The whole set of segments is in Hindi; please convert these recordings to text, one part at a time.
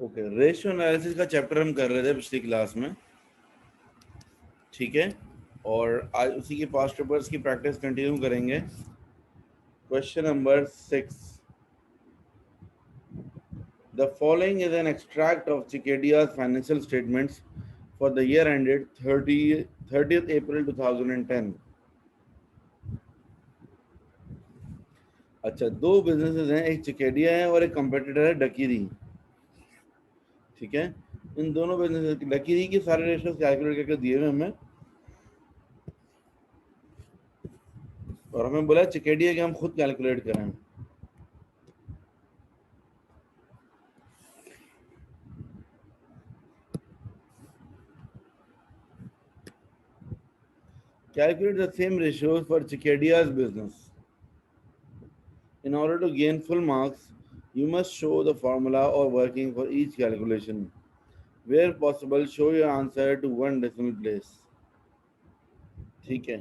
ओके, रेशियो एनालिसिस का चैप्टर हम कर रहे थे पिछली क्लास में, ठीक है। और आज उसी के पास्ट पेपर्स की प्रैक्टिस कंटिन्यू करेंगे। Question number 6, the following is an extract of Chicadia's financial statements for the year ended 30th April 2010। अच्छा, दो बिजनेसेस हैं, एक चिकेडिया है और एक कंपेटिटर है डकीरी, ठीक है। इन दोनों बिजनेस डकीरी के सारे रेशियोज कैलकुलेट करके दिए हुए हमें, और हमें बोला चिकेडिया के हम खुद कैलकुलेट करें। Calculate the same ratios for Chicadia's business. In order to gain full marks, you must show the formula or working for each calculation. Where possible, show your answer to one decimal place. ठीक है,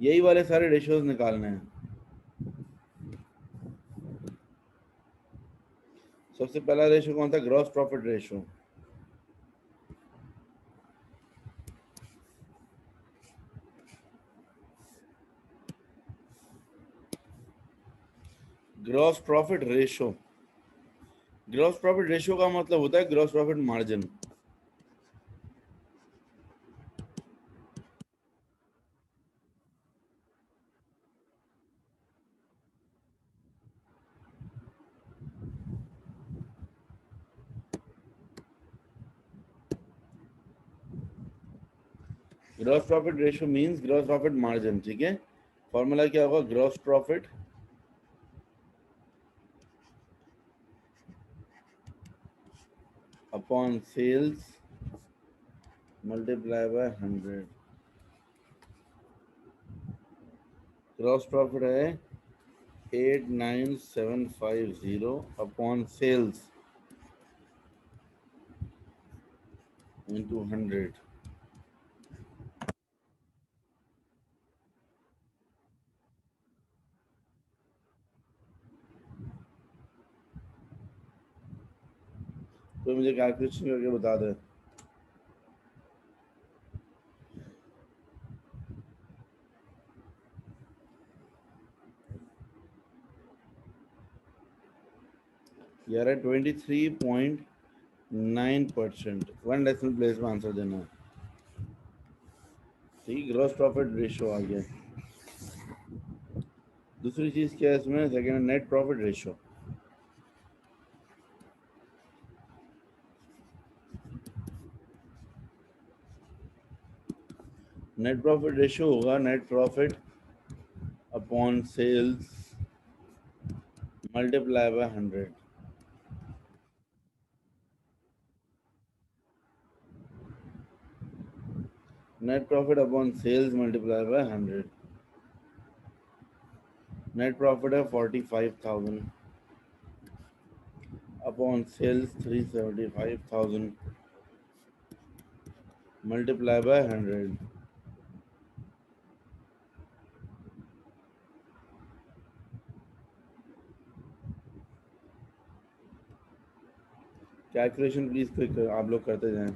यही वाले सारे रेशियोज निकालने हैं। सबसे पहला रेशियो कौन था? Gross profit ratio. Gross profit ratio, gross profit ratio का मतलब होता है gross profit margin. Gross profit ratio means gross profit margin, ठीक है। फॉर्मूला क्या होगा? Gross profit upon sales multiply by 100। Gross profit है 89750 अपॉन सेल्स इंटू 100। तो मुझे कैलकुलेशन करके बता दे। यार 23.9%, वन डेसिमल प्लेस में आंसर देना है, ठीक। ग्रॉस प्रॉफिट रेशियो आ गया। दूसरी चीज क्या है इसमें? Second, net profit ratio. Net profit ratio होगा net profit upon sales multiply by 100। Net profit upon sales multiply by 100। Net profit है 45,000 upon sales 375,000 multiply by 100। Calculation please quick आप लोग करते जाएं।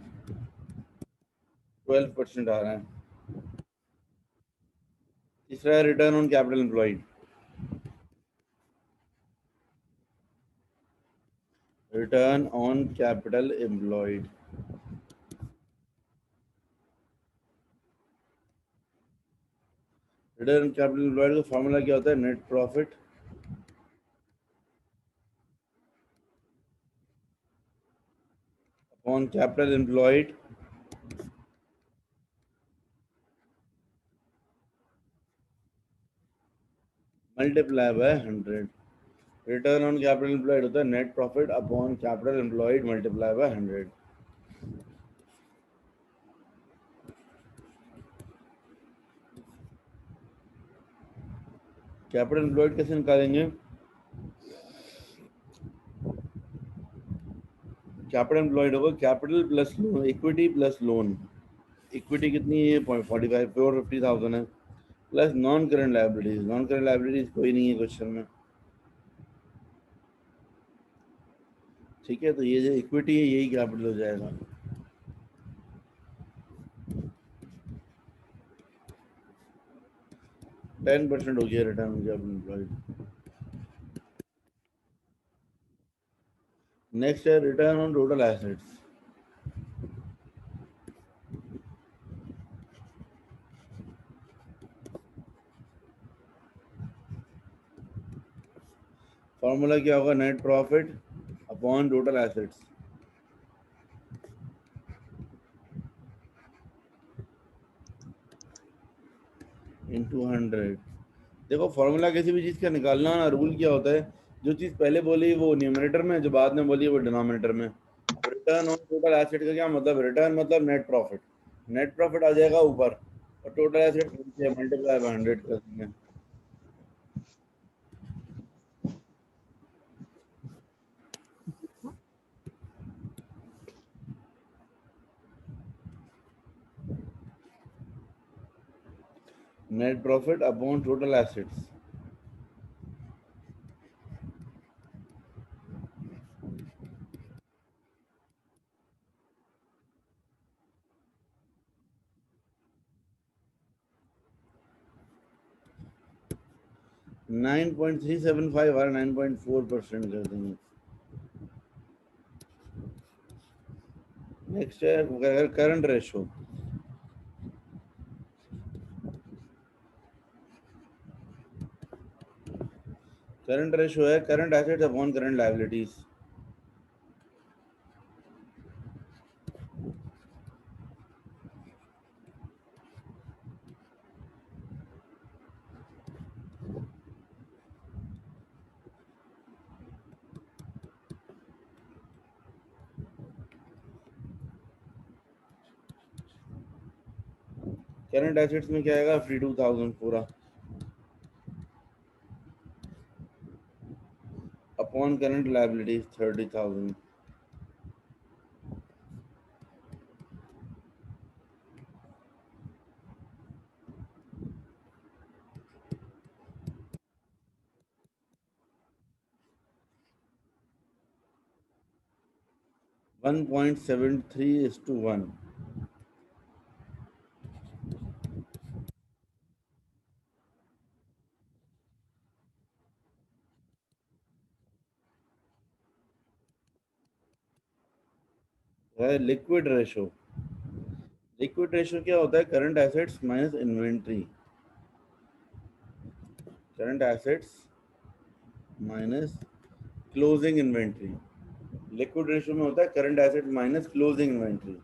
12% आ रहा है। तीसरा है return on capital employed. Return on capital employed, return on capital employed का फॉर्मूला क्या होता है? Net profit upon capital employed multiply by 100। Return on capital employed होता है net profit upon capital employed multiply by 100। Capital employed कैसे निकालेंगे? कैपिटल एम्प्लॉयड होगा capital plus lone, equity plus lone. Equity कितनी है? 450,000 है, plus non current liabilities. Non current liabilities कोई नहीं है क्वेश्चन में। ठीक है, तो ये जो इक्विटी है यही कैपिटल हो जाएगा। 10% हो गया return on capital employed. Next है return on total assets. Formula क्या होगा? Net profit upon total assets into 100। देखो फॉर्मूला किसी भी चीज़ का निकालना ना, रूल क्या होता है, जो चीज़ पहले बोली वो न्यूमरेटर में, जो बाद में बोली वो डिनोमिनेटर में। रिटर्न ऑन टोटल एसेट का क्या मतलब? रिटर्न मतलब नेट प्रॉफिट, नेट प्रॉफिट आ जाएगा ऊपर और टोटल एसेट मल्टीप्लाई बाय 100 कर देंगे। Net profit upon total assets. Nine point three seven five और 9.4% कर देंगे। नेक्स्ट है करंट रेशो। करंट रेशो है current assets upon current liabilities. 'Current assets में क्या आएगा? 52,000 पूरा अपॉन करंट लायबिलिटीज 30,000। 1.73:1। है लिक्विड रेशो। लिक्विड रेशो क्या होता है? Current assets minus inventory. Current assets minus closing inventory. Liquid ratio में होता है current assets minus closing inventory.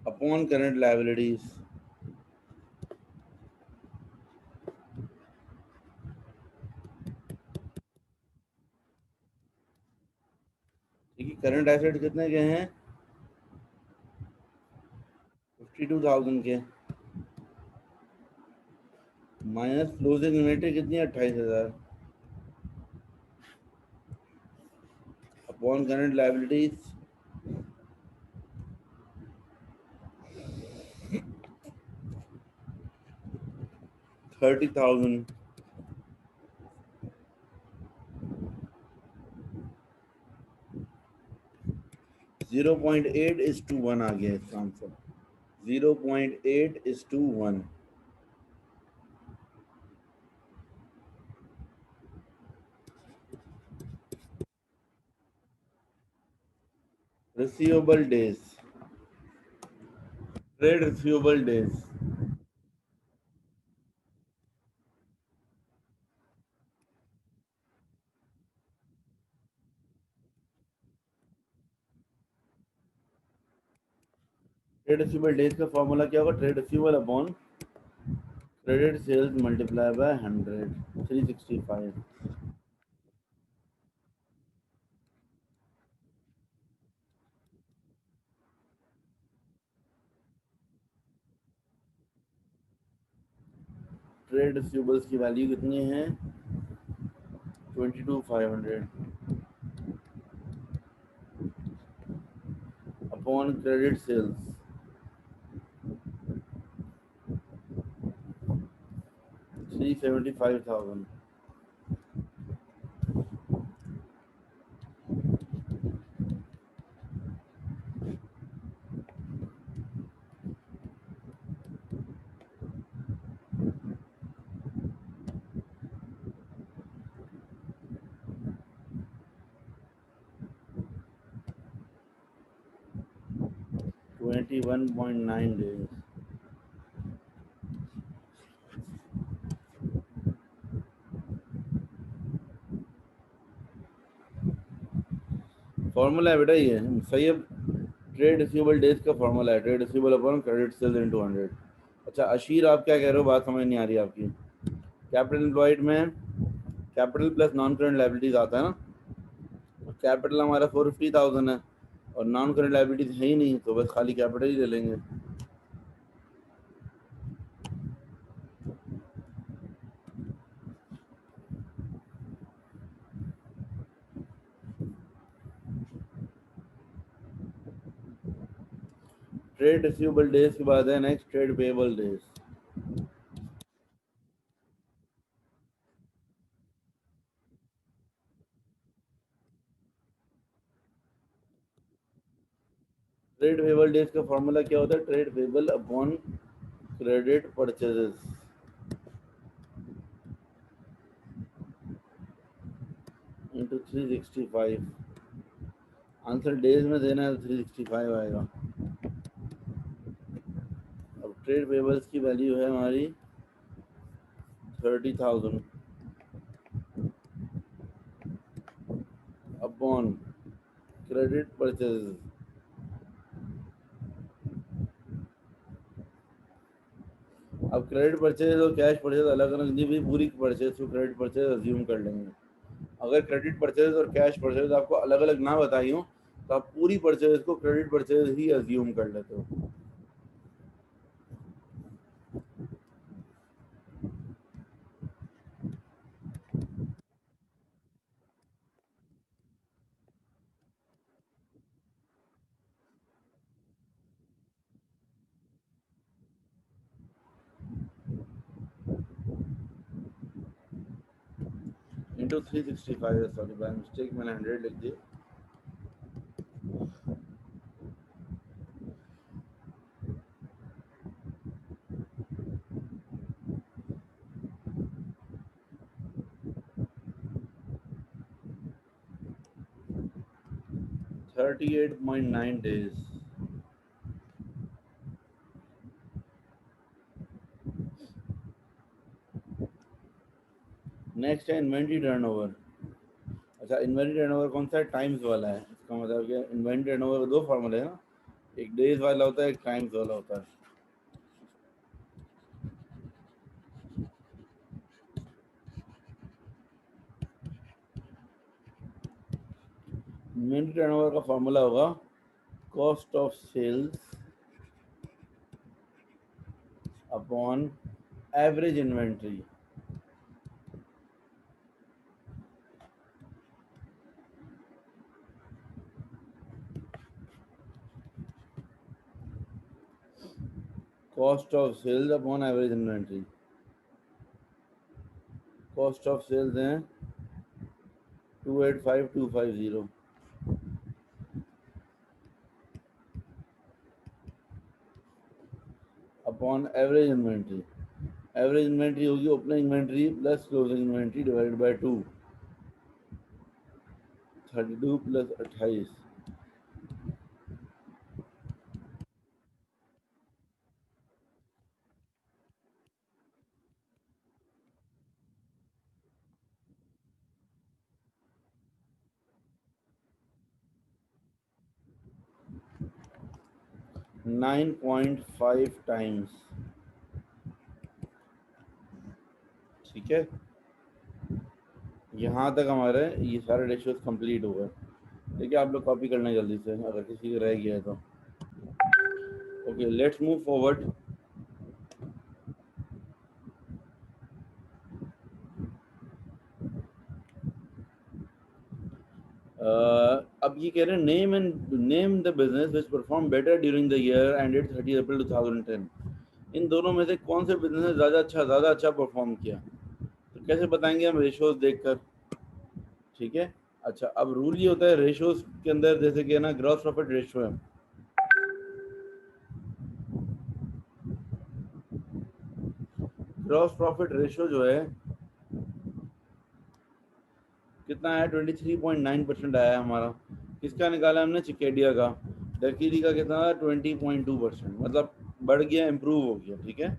Upon current liabilities. ठीक है, करंट एसेट कितने के हैं? 52,000 के। माइनस क्लोजिंग इन्वेंट्री कितनी है? 28,000। Upon current liabilities 30,000। 0.8:1 आ गया इसका आंसर। 0.8:1। Receivable days. Trade receivable days. Trade receivable days का फॉर्मूला क्या होगा? Trade receivable upon credit sales multiply by 100। 365। Trade receivables की वैल्यू कितनी है? 22,500 upon credit sales 75,000. $21.9 days. Formula है बेटा ये सही है. ट्रेड रिसीवेबल डेज का फॉर्मूला है trade receivable upon credit sales into 100. अच्छा अशीर आप क्या कह रहे हो बात समझ नहीं आ रही आपकी. कैपिटल एम्प्लॉयड में capital plus non current liabilities आता है ना. कैपिटल हमारा 450,000 है और नॉन करंट लायबिलिटीज है ही नहीं तो बस खाली कैपिटल ही ले लेंगे. ट्रेड रिसीवेबल डेज के बाद है next trade payable days. Trade payable days का फॉर्मूला क्या होता है. Trade payable upon credit purchases into 365. Answer days में देना है तो 365 आएगा. अब ट्रेड पेएबल्स की वैल्यू है हमारी 30,000 अपॉन क्रेडिट परचेजेस. अब क्रेडिट परचेज और कैश परचेज अलग अलग नहीं भी पूरी परचेज को क्रेडिट परचेज अज्यूम कर लेंगे. अगर क्रेडिट परचेज और कैश परचेज आपको अलग अलग ना बताई हो तो आप पूरी परचेज को क्रेडिट परचेज ही अज्यूम कर लेते हो. इंटू 365 है. सॉरी बाय मिस्टेक मैंने 100 लिख दिया. $38.9 days. नेक्स्ट है इन्वेंट्री टर्नओवर. अच्छा इन्वेंट्री टर्नओवर कौन सा है. टाइम्स वाला है. इसका मतलब क्या इन्वेंट्री टर्नओवर का दो फॉर्मूले हैं ना. एक डेज वाला होता है एक टाइम्स वाला होता है. इन्वेंट्री टर्नओवर का फॉर्मूला होगा cost of sales upon average inventory. Cost of sales upon average inventory. Cost of sales हैं 285,250 upon average inventory. Average inventory होगी opening inventory plus closing inventory divided by 2. 32 plus 28. $9.5 times. ठीक है यहाँ तक हमारे ये सारे रेशियोज कंप्लीट हो गए. देखिए आप लोग कॉपी करना जल्दी से अगर किसी को रह गया है तो. Okay let's move forward. अब ये कह रहे हैं name the business which perform better during the year ended 30 अप्रैल 2010. इन दोनों में से कौन से बिजनेस ने ज़्यादा अच्छा परफॉर्म किया. कैसे बताएंगे हम? रेशोज देखकर, ठीक है। अच्छा, अब रूल ये होता है रेशोज के अंदर, जैसे कि है ना ग्रॉस प्रॉफिट रेशो है, ग्रॉस प्रॉफिट रेशो जो है कितना है, 23.9% आया है हमारा। किसका निकाला हमने? चिकेडिया का। डकीरी का कितना था? 20.2%, मतलब बढ़ गया, इम्प्रूव हो गया, ठीक है।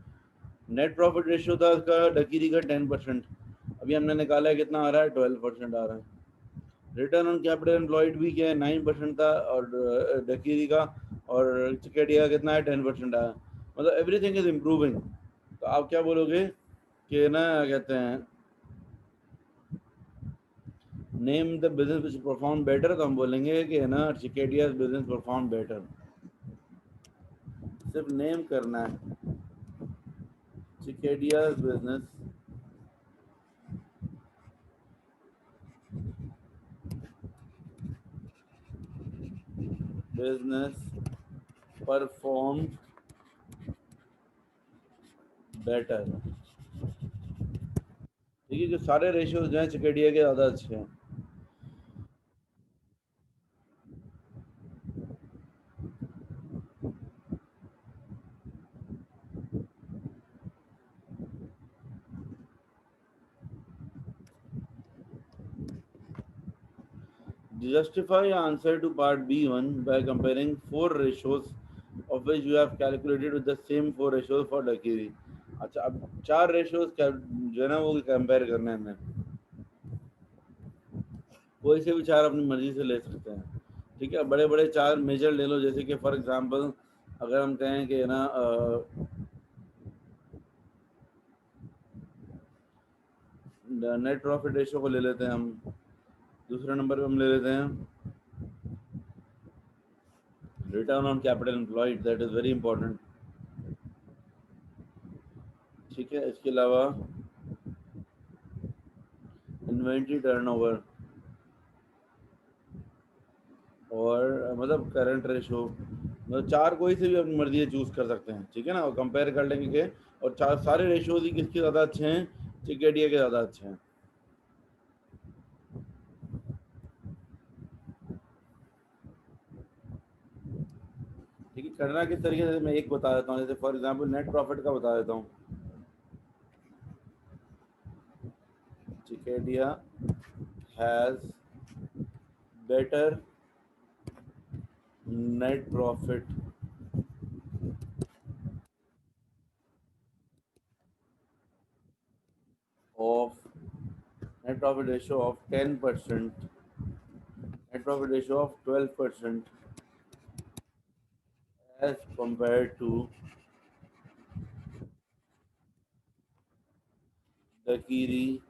नेट प्रॉफिट रेशियो था उसका डकीरी का 10%, अभी हमने निकाला है कितना आ रहा है? 12% आ रहा है। रिटर्न ऑन कैपिटल एम्प्लॉयड भी क्या है? 9% था और डकीरी का, और चिकेडिया का कितना है? 10% आया। मतलब एवरीथिंग इज इम्प्रूविंग। तो आप क्या बोलोगे कि ना, कहते हैं name the business which perform better, तो हम बोलेंगे कि है ना चिकेडियाज बिजनेस परफॉर्म बेटर। सिर्फ नेम करना है, चिकेडियाज बिजनेस परफॉर्म बेटर, ठीक है। जो सारे रेशियोज जो हैं चिकेडिया के ज़्यादा अच्छे हैं। Justify your answer to part B1 by comparing four ratios of which you have calculated with the same four ratios for Dakiri. अच्छा, अब चार रेशियोज जो है ना वो कंपेयर करने हैं हमें। कोई से भी चार अपनी मर्जी से ले सकते हैं, ठीक है। बड़े बड़े चार मेजर ले लो, जैसे कि फॉर एग्जांपल अगर हम कहें कि ना नेट प्रॉफिट रेशियो को ले लेते हैं हम, दूसरे नंबर पे हम ले लेते हैं return on capital employed, that is very important, ठीक है। इसके अलावा इन्वेंट्री टर्नओवर, और मतलब करंट रेशो, मतलब चार कोई से भी अपनी मर्जी से चूज कर सकते हैं, ठीक है ना। और कंपेयर कर लेंगे के, और चार सारे रेशियोज ही किसके ज़्यादा अच्छे हैं? चिकेडिया के ज़्यादा अच्छे हैं, ठीक है। करना किस तरीके से, मैं एक बता देता हूँ, जैसे फॉर एग्जांपल नेट प्रॉफिट का बता देता हूँ। Chicadia has better net profit of net profit ratio of 10%, net profit ratio of 12% as compared to the Kiri,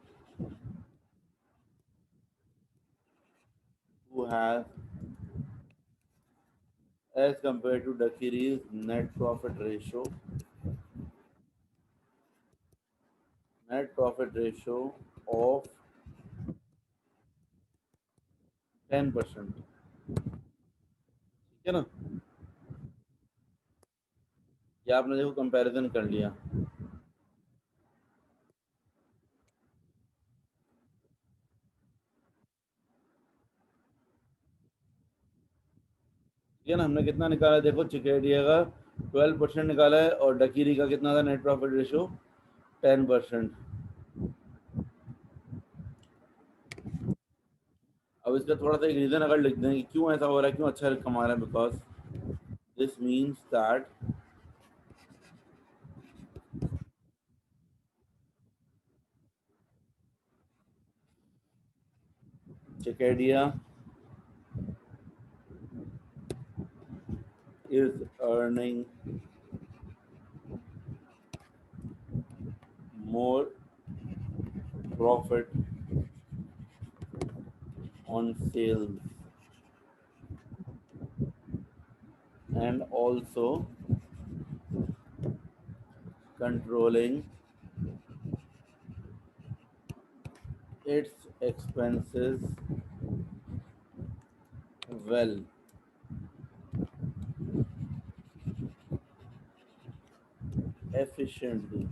who has, as compared to Dakiri's net profit ratio of 10%, ठीक है ना। ये आपने देखो कंपैरिजन कर लिया, ठीक है ना। हमने कितना निकाला है? देखो चिकेडिया का 12% निकाला है, और डकीरी का कितना था नेट प्रॉफिट रेशियो? 10%। अब इसका थोड़ा सा एक रीज़न अगर लिख दें कि क्यों ऐसा हो रहा है, क्यों अच्छा कमा रहा है, because this means that Cicadia is earning more profit on sales, and also controlling its expenses well, efficiently.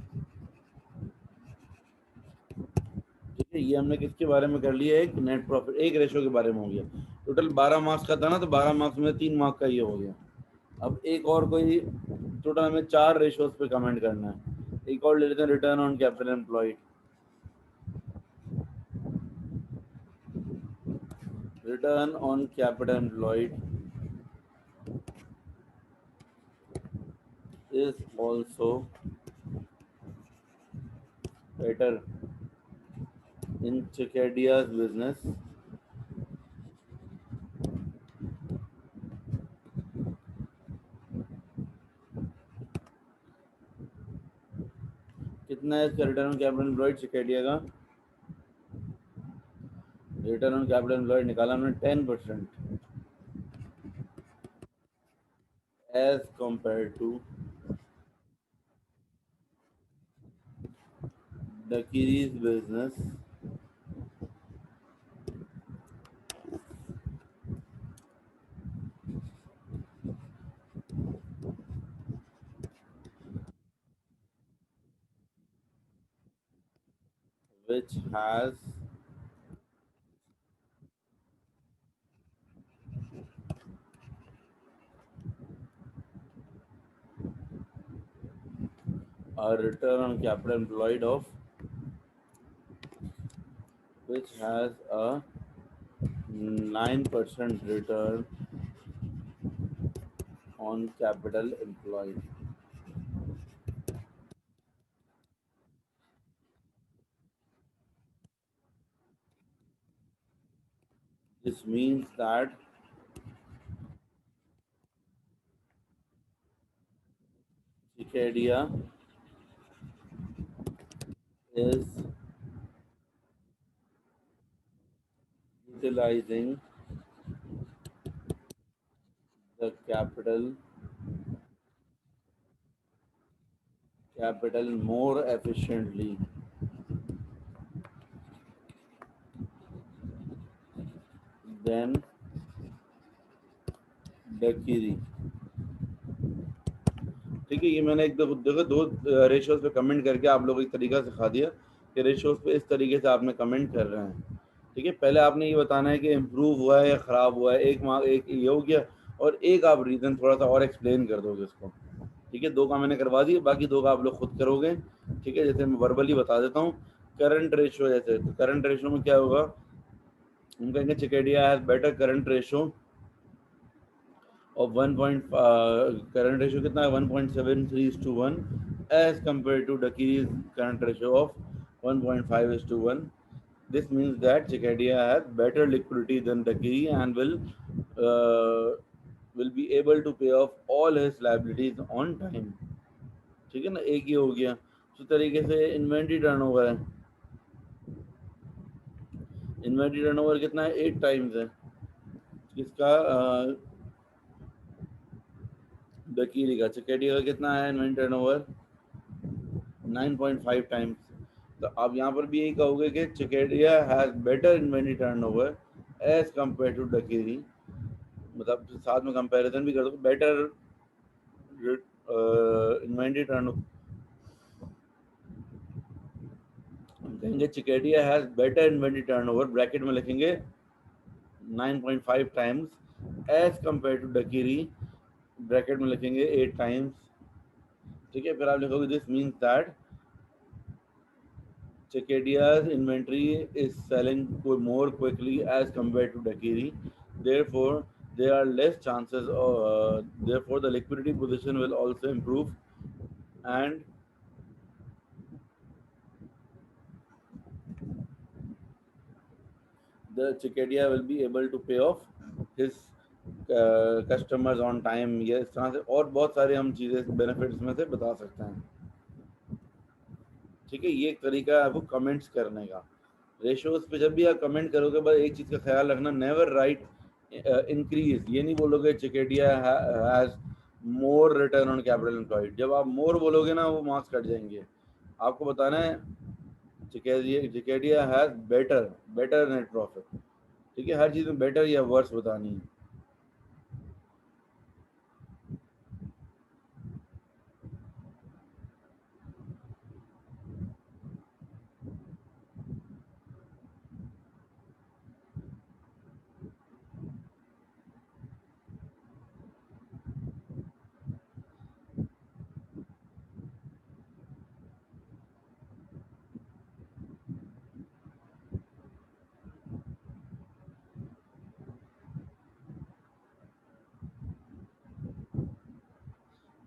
ये हमने किसके बारे में कर लिया, एक नेट प्रॉफिट, एक रेशो के बारे में हो गया। टोटल 12 मार्क्स का था ना, तो 12 मार्क्स में 3 मार्क्स का ये हो गया। अब एक और कोई टोटल हमें 4 रेशोज पे कमेंट करना है। एक और ले लेते हैं, return on capital employed. Return on capital employed is also better in Chicadia's business कितना है इसका return on capital employed Chicadia का? रिटर्न ऑन कैपिटल एम्प्लॉयड निकाला हमने 10% as compare to Dakiri's business which has a return on capital employed of which has a 9% return on capital employed. This means that Cicadia is utilizing the capital more efficiently than Dakiri. ठीक है, ये मैंने एक दो रेशियोज पे कमेंट करके आप लोगों को एक तरीका सिखा दिया कि रेशियोज पे इस तरीके से आपने कमेंट कर रहे हैं। ठीक है, पहले आपने ये बताना है कि इम्प्रूव हुआ है या ख़राब हुआ है, एक मार्क एक ये हो गया, और एक आप रीज़न थोड़ा सा और एक्सप्लेन कर दोगे उसको। ठीक है, 2 का मैंने करवा दिया, बाकी 2 का आप लोग खुद करोगे। ठीक है, जैसे मैं वर्बली बता देता हूँ, करंट रेशियो, जैसे तो करंट रेशियो में क्या होगा, हम कहेंगे Chicadia has better current ratio of 1 point current ratio कितना है 1.73:1 as compared to Dakiri's current ratio of 1.5:1. This means that Chicadia has better liquidity than Dakiri and will be able to pay off all his liabilities on time. ठीक है ना, एक ही हो गया। उसी तरीके से इन्वेंट्री टर्नओवर है, इन्वेंट्री टर्नओवर कितना है 8 टाइम्स है किसका, डकीरी का। चिकेडिया का कितना है इन्वेंट्री टर्नओवर 9.5 टाइम्स। तो आप यहाँ पर भी यही कहोगे कि Chicadia has better inventory turnover as compare to Dakiri, मतलब साथ में कंपैरिजन भी कर दो, बेटर इन्वेंट्री टर्नओवर, हम कहेंगे Chicadia has better inventory turnover, bracket में लिखेंगे 9.5 times as compare to Dakiri, bracket में लिखेंगे 8 टाइम्स। ठीक है, फिर आप लिखोगे this means that Chicadia's inventory is selling more quickly as compared to Dakiri. Therefore, there are less chances. Therefore, the liquidity position will also improve, and the Chicadia will be able to pay off his customers on time. ये इस तरह से और बहुत सारे हम चीज़ें बेनिफिट्स में से बता सकते हैं। ठीक है, ये एक तरीका है आपको कमेंट्स करने का। रेशियोज पे जब भी आप कमेंट करोगे, बस एक चीज़ का ख्याल रखना, नेवर राइट इंक्रीज। ये नहीं बोलोगे Chicadia has more return on capital employed. जब आप मोर बोलोगे ना, वो मार्क्स कट जाएंगे। आपको बताना है Chicadia has better better net profit. ठीक है, हर चीज़ में बेटर या वर्स बतानी है।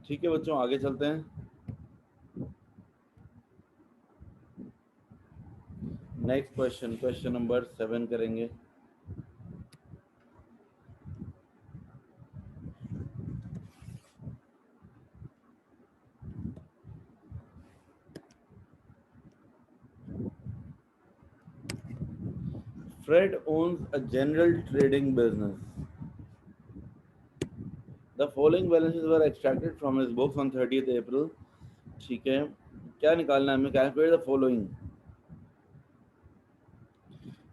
ठीक है बच्चों, आगे चलते हैं। नेक्स्ट क्वेश्चन, क्वेश्चन नंबर 7 करेंगे। Fred owns a general trading business. The following balances were extracted from his books on 30th April. ठीक है, क्या निकालना है हमें? Calculate the following.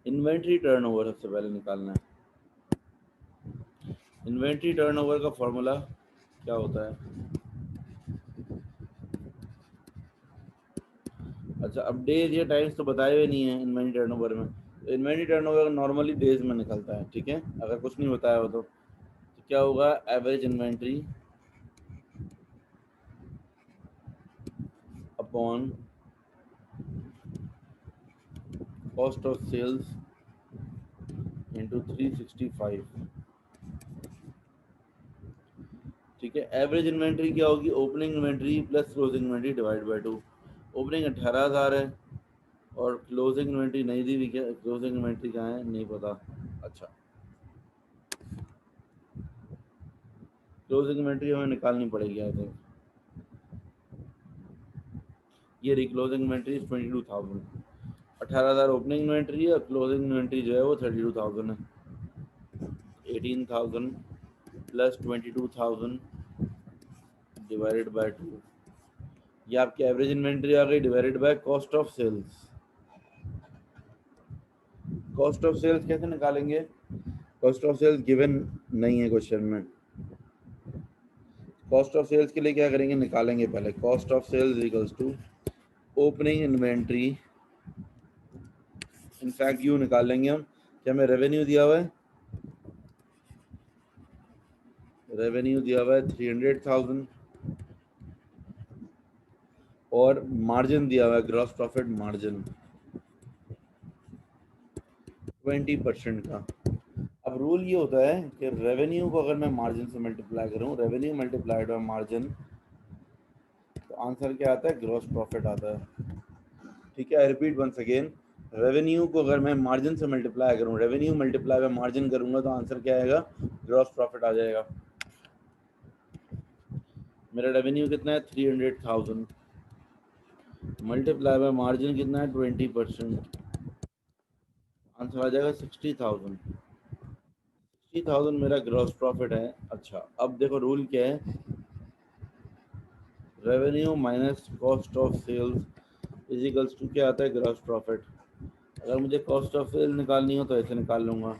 Inventory turnover सबसे पहले निकालना है। इन्वेंट्री टर्नओवर का फॉर्मूला क्या होता है? अच्छा, अब डेज या टाइम्स तो बताए हुए नहीं है इन्वेंट्री टर्नओवर में। तो इन्वेंट्री टर्नओवर नॉर्मली डेज में निकलता है, ठीक है, अगर कुछ नहीं बताया हो तो क्या होगा? Average inventory upon cost of sales into 365। ठीक है, एवरेज इन्वेंट्री क्या होगी? Opening inventory plus closing inventory divide by 2। Opening 18,000 है और क्लोजिंग इन्वेंट्री नहीं दी हुई, क्या क्लोजिंग इन्वेंट्री कहाँ है? नहीं पता। अच्छा, क्लोजिंग इन्वेंट्री हमें निकालनी पड़ेगी आई थिंक। ये रही क्लोजिंग इन्वेंट्री 22,000। 18,000 ओपनिंग इन्वेंट्री है और क्लोजिंग इन्वेंट्री जो है वो 32,000 है। 18,000 प्लस 22,000 डिवाइडेड बाय 2। ये आपकी एवरेज इन्वेंट्री आ गई divided by cost of sales. Cost of sales कैसे निकालेंगे? कॉस्ट ऑफ सेल्स गिवन नहीं है क्वेश्चन में। कॉस्ट ऑफ सेल्स के लिए क्या करेंगे? निकालेंगे पहले cost of sales equals to opening inventory. In fact you निकाल लेंगे हम कि हमें रेवेन्यू दिया हुआ है, रेवेन्यू दिया हुआ है 300,000 और मार्जिन दिया हुआ है ग्रॉस प्रॉफिट मार्जिन 20% का। अब रूल ये होता है कि रेवेन्यू को अगर मैं मार्जिन से मल्टीप्लाई करूं, रेवेन्यू मल्टीप्लाइड बाय मार्जिन, तो आंसर क्या आता है? ग्रॉस प्रॉफिट आता है। ठीक है, I repeat once again, revenue को अगर मैं मार्जिन से मल्टीप्लाई करूं, रेवेन्यू मल्टीप्लाई बाय मार्जिन करूंगा तो आंसर क्या आएगा? ग्रॉस प्रॉफिट आ जाएगा। मेरा रेवेन्यू कितना है? 300,000 मल्टीप्लाई बाय मार्जिन कितना है? 20%। आंसर आ जाएगा 60,000। 60,000 मेरा ग्रॉस प्रॉफिट है। अच्छा, अब देखो रूल क्या है? Revenue minus cost of sales is equals to क्या आता है? Gross profit. अगर मुझे कॉस्ट ऑफ सेल्स निकालनी हो तो ऐसे निकाल लूंगा।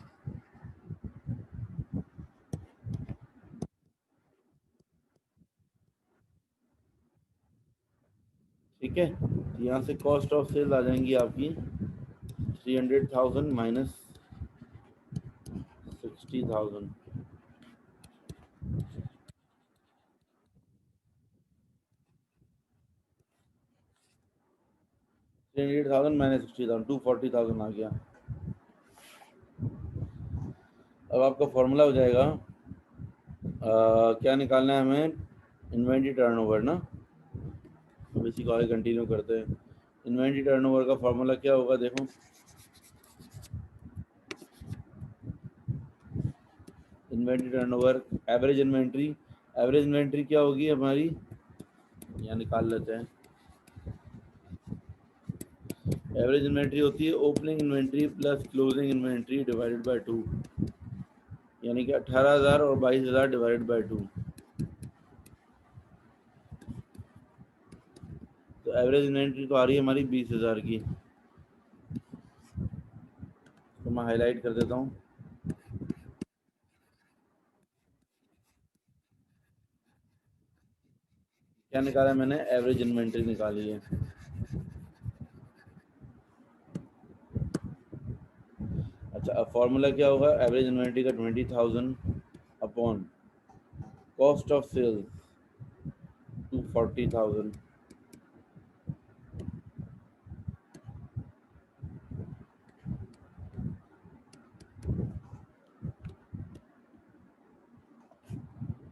ठीक है, तो यहाँ से कॉस्ट ऑफ सेल्स आ जाएंगी आपकी 300,000 माइनस 60,000। 300,000 माइनस 60,000 240,000 आ गया। अब आपका फॉर्मूला हो जाएगा क्या निकालना है हमें? इन्वेंट्री टर्नओवर ना। अब इसी को आगे कंटिन्यू करते हैं। इन्वेंट्री टर्नओवर का फॉर्मूला क्या होगा? देखो, इन्वेंट्री टर्नओवर एवरेज इन्वेंट्री क्या होगी हमारी? यहाँ निकाल लेते हैं। एवरेज इन्वेंट्री होती है opening inventory plus closing inventory divided by 2, यानी कि 18,000 और 22,000 डिवाइडेड बाय 2। तो एवरेज इन्वेंट्री तो आ रही है हमारी 20,000 की। तो मैं हाईलाइट कर देता हूँ। क्या निकाला मैंने? एवरेज इन्वेंट्री निकाली है। अच्छा, अब फॉर्मूला क्या होगा? एवरेज इन्वेंट्री का 20,000 अपॉन कॉस्ट ऑफ सेल्स 240,000।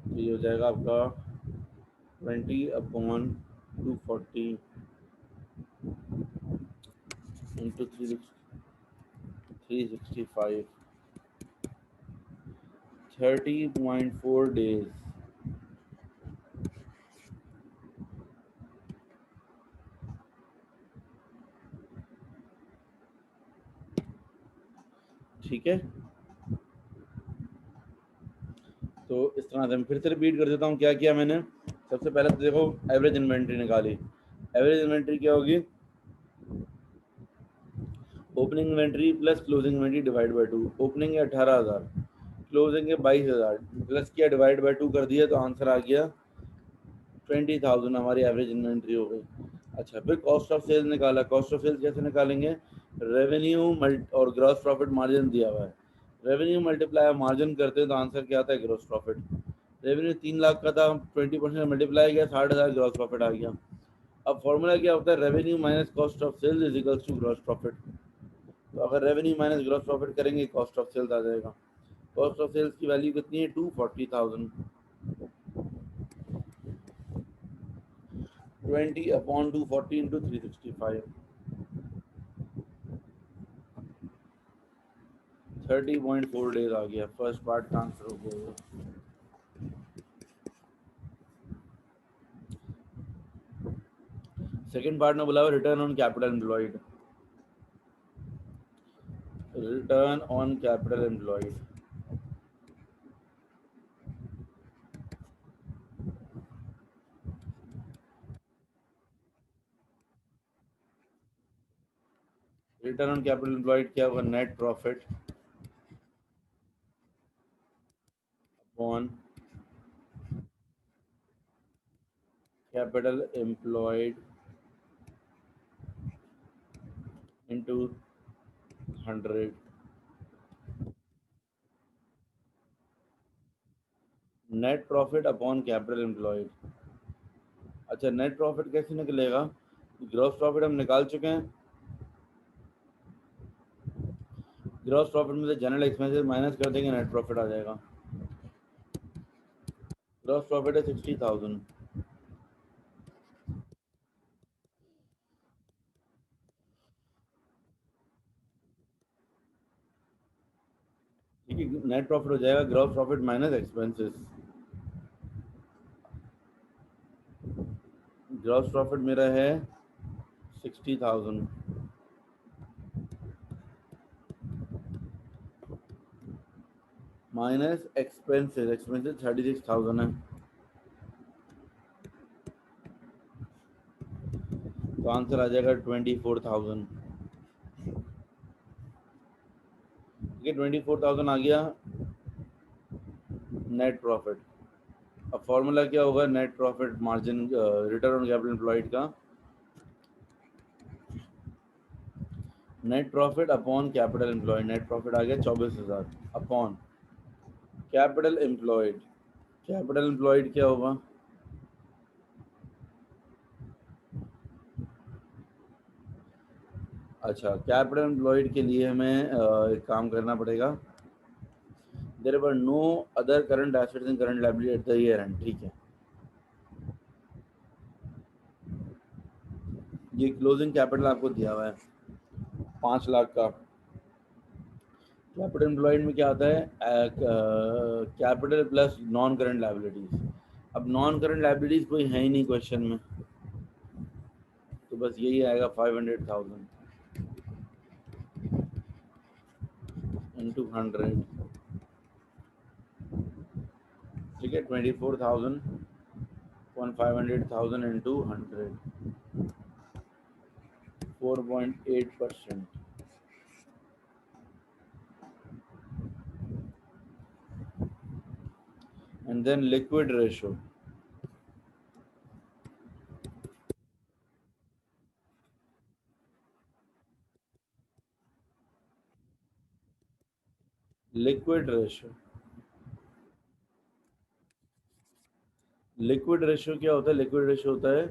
तो ये हो जाएगा आपका 20 upon 240 into 365, 30.4 days. ठीक है, तो इस तरह से मैं फिर से रिपीट कर देता हूँ क्या किया मैंने। सबसे पहले तो देखो एवरेज इन्वेंट्री निकाली। एवरेज इन्वेंट्री क्या होगी, opening inventory plus closing inventory divide by 2। Opening है 18,000, क्लोजिंग है 22,000, प्लस किया डिवाइड बाई 2 कर दिया तो आंसर आ गया 20,000, हमारी एवरेज इन्वेंट्री हो गई। अच्छा, फिर कॉस्ट ऑफ सेल्स निकाला। कॉस्ट ऑफ सेल्स कैसे निकालेंगे, रेवेन्यू और ग्रॉस प्रॉफिट मार्जिन दिया हुआ है, रेवेन्यू मल्टीप्लाई मार्जिन करते हैं तो आंसर क्या आता है, ग्रॉस प्रॉफिट। रेवेन्यू 3 लाख का था, 20% मल्टीप्लाई किया, 60,000 ग्रॉस प्रॉफिट आ गया। अब फॉर्मूला क्या होता है, revenue minus cost of sales is equals to gross profit. तो अगर रेवेन्यू माइनस ग्रॉस प्रॉफिट करेंगे कॉस्ट ऑफ सेल्स आ जाएगा। कॉस्ट ऑफ सेल्स की वैल्यू कितनी है, 240,000। 20 अपॉन 240 इंटू 365, 30.4 डेज आ गया। फर्स्ट पार्ट का आंसर हो गया। सेकंड पार्ट में बोला हुआ return on capital employed. Return on capital employed, return on capital employed क्या होगा, net profit upon capital employed into 100। Net profit upon capital employed. अच्छा, नेट प्रॉफिट कैसे निकलेगा, ग्रॉस प्रॉफिट हम निकाल चुके हैं। ग्रॉस प्रॉफिट में से जनरल एक्सपेंसेस माइनस कर देंगे, नेट प्रॉफिट आ जाएगा। ग्रॉस प्रॉफिट है 60,000। ठीक है, नेट प्रॉफिट हो जाएगा gross profit minus expenses. Gross profit मेरा है 60,000 माइनस एक्सपेंसेस, एक्सपेंसेस 36,000 है, तो आंसर आ जाएगा 24,000। ठीक है, 24,000 आ गया नेट प्रॉफिट। अब फॉर्मूला क्या होगा, net profit margin, return on capital employed का, net profit upon capital employed. Net profit आ गया 24,000 upon capital employed. Capital employed क्या होगा, अच्छा कैपिटल एम्प्लॉयड के लिए हमें एक काम करना पड़ेगा। There were no other current assets in current liability at the year end. ठीक है, ये क्लोजिंग कैपिटल आपको दिया हुआ है 5 लाख का। कैपिटल एम्प्लॉयड में क्या आता है, capital plus non current liabilities. अब नॉन करंट लायबिलिटीज कोई है ही नहीं क्वेश्चन में, तो बस यही आएगा 500,000 इंटू 100। ठीक है, 24,000 into 100, 4.8%। And then liquid ratio, liquid ratio, liquid ratio क्या होता है, लिक्विड रेशो होता है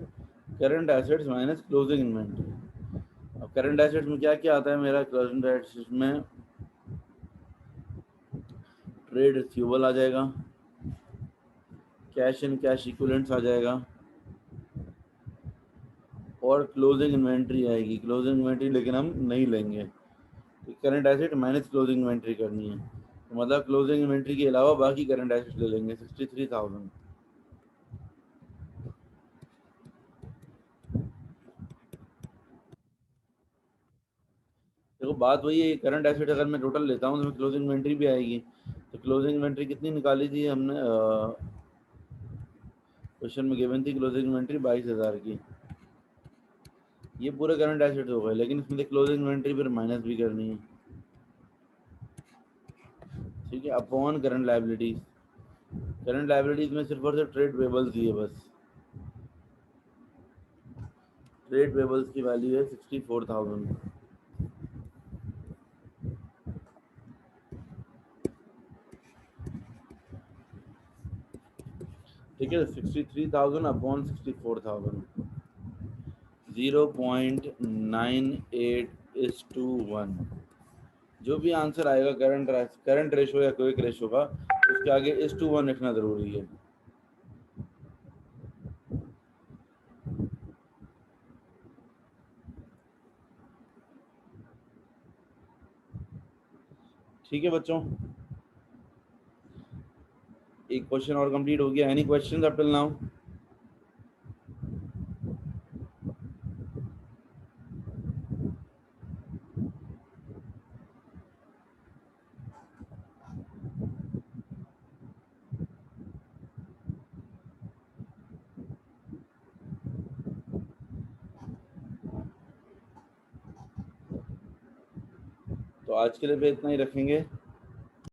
current assets minus closing inventory. अब करंट एसेट्स में क्या क्या आता है मेरा, करंट एसेट्स में ट्रेड रिसीवेबल आ जाएगा, कैश एंड कैश इक्विवेलेंट्स आ जाएगा, और क्लोजिंग इन्वेंट्री आएगी। क्लोजिंग इन्वेंट्री लेकिन हम नहीं लेंगे, current asset minus closing inventory करनी है, तो मतलब क्लोजिंग इन्वेंट्री के अलावा बाकी करंट एसेट ले लेंगे 63,000। देखो बात वही है, करंट एसेट अगर मैं टोटल लेता हूँ तो क्लोजिंग इन्वेंट्री भी आएगी। तो क्लोजिंग इन्वेंट्री कितनी निकाली थी हमने, क्वेश्चन में गिवन थी क्लोजिंग इन्वेंट्री 22,000 की। ये पूरे करंट एसेट हो गए, लेकिन इसमें क्लोजिंग इन्वेंट्री फिर माइनस भी करनी है, ठीक है, upon current liabilities. Current liabilities में सिर्फ और सिर्फ ट्रेड पेबल्स ही है बस। ट्रेड पेबल्स की वैल्यू है 64,000। ठीक है, 63,000 अपॉन 64,000, 0.98:1। जो भी आंसर आएगा करंट रेशो या क्विक रेशो का, उसके आगे 1:1 लिखना जरूरी है। ठीक है बच्चों, एक क्वेश्चन और कंप्लीट हो गया। Any questions up till now? तो आज के लिए भी इतना ही रखेंगे।